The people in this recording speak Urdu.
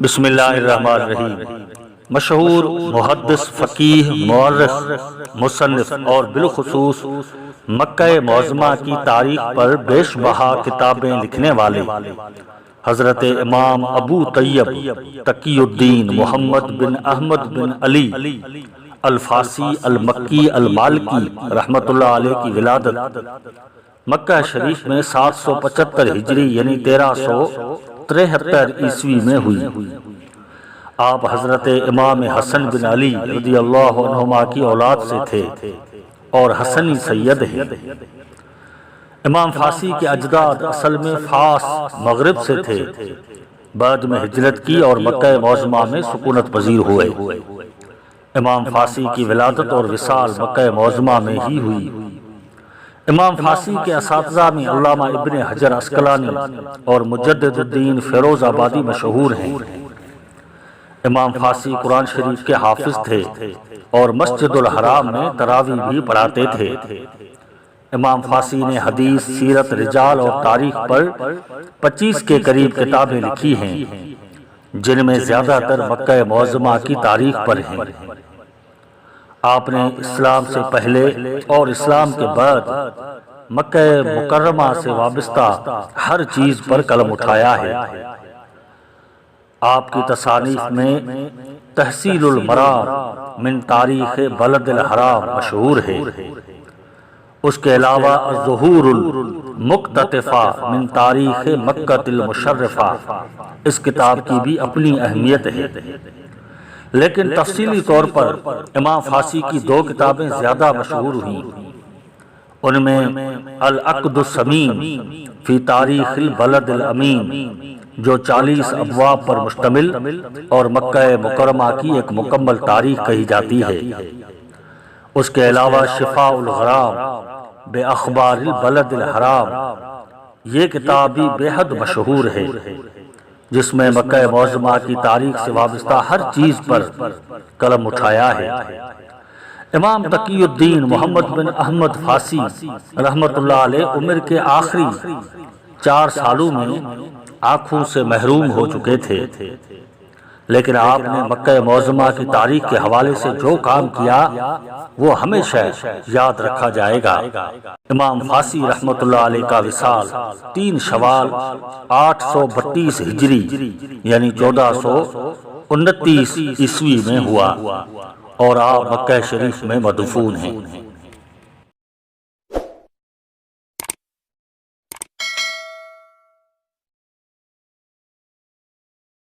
بسم اللہ الرحمن الرحیم۔ مشہور محدث، فقیہ، مورخ، مصنف اور بالخصوص مکہ معظمہ کی تاریخ پر بیش بہا کتابیں لکھنے والے حضرت امام ابو طیب تقی الدین محمد بن احمد بن علی الفاسی المکی المالکی رحمۃ اللہ علیہ کی ولادت مکہ شریف میں 775 ہجری یعنی 1373 عیسوی میں ہوئی۔ آپ حضرت امام حسن بن علی رضی اللہ عنہما کی اولاد سے تھے اور حسنی سید ہیں۔ امام فاسی کے اجداد اصل میں فاس مغرب سے تھے، بعد میں ہجرت کی اور مکہ معظمہ میں سکونت پذیر ہوئے۔ امام فاسی کی ولادت اور وصال مکہ معظمہ میں ہی ہوئی۔ امام فاسی کے اساتذہ میں علامہ ابن حجر عسقلانی اور مجدد الدین فیروز آبادی مشہور ہیں۔ امام فاسی قرآن شریف کے حافظ تھے اور مسجد الحرام میں تراویح بھی پڑھاتے تھے۔ امام فاسی نے حدیث، سیرت، رجال اور تاریخ پر 25 کے قریب کتابیں لکھی ہیں، جن میں زیادہ تر مکہ معظمہ کی تاریخ پر ہیں۔ آپ نے اسلام سے پہلے اور اسلام کے بعد مکہ مکرمہ سے وابستہ ہر چیز پر قلم اٹھایا ہے۔ آپ کی تصانیف میں تحصیل المرار من تاریخ بلد الحرام مشہور ہے۔ اس کے علاوہ ظہور المقتطفہ من تاریخ مکہ المشرفہ اس کتاب کی بھی اپنی اہمیت ہے، لیکن تفصیلی طور پر امام فاسی کی 2 کتابیں زیادہ مشہور ہوئیں۔ ان میں العقد السمین فی تاریخ البلد الامین جو 40 ابواب پر مشتمل اور مکہ مکرمہ کی ایک مکمل تاریخ کہی جاتی ہے۔ اس کے علاوہ شفاء الغرام بے اخبار البلد الحرام یہ کتاب بھی بے حد مشہور ہے، جس میں مکہ معظمہ کی تاریخ سے وابستہ ہر چیز پر قلم اٹھایا ہے۔ امام تقی الدین محمد بن احمد فاسی رحمۃ اللہ علیہ عمر کے آخری 4 سالوں میں آنکھوں سے محروم ہو چکے تھے، لیکن آپ نے مکہ معظمہ کی تاریخ کے حوالے سے جو کام کیا وہ ہمیشہ یاد رکھا جائے گا۔ امام فاسی رحمۃ اللہ علیہ کا وصال 3 شوال 832 ہجری یعنی 1429 عیسوی میں ہوا اور آپ مکہ شریف میں مدفون ہیں۔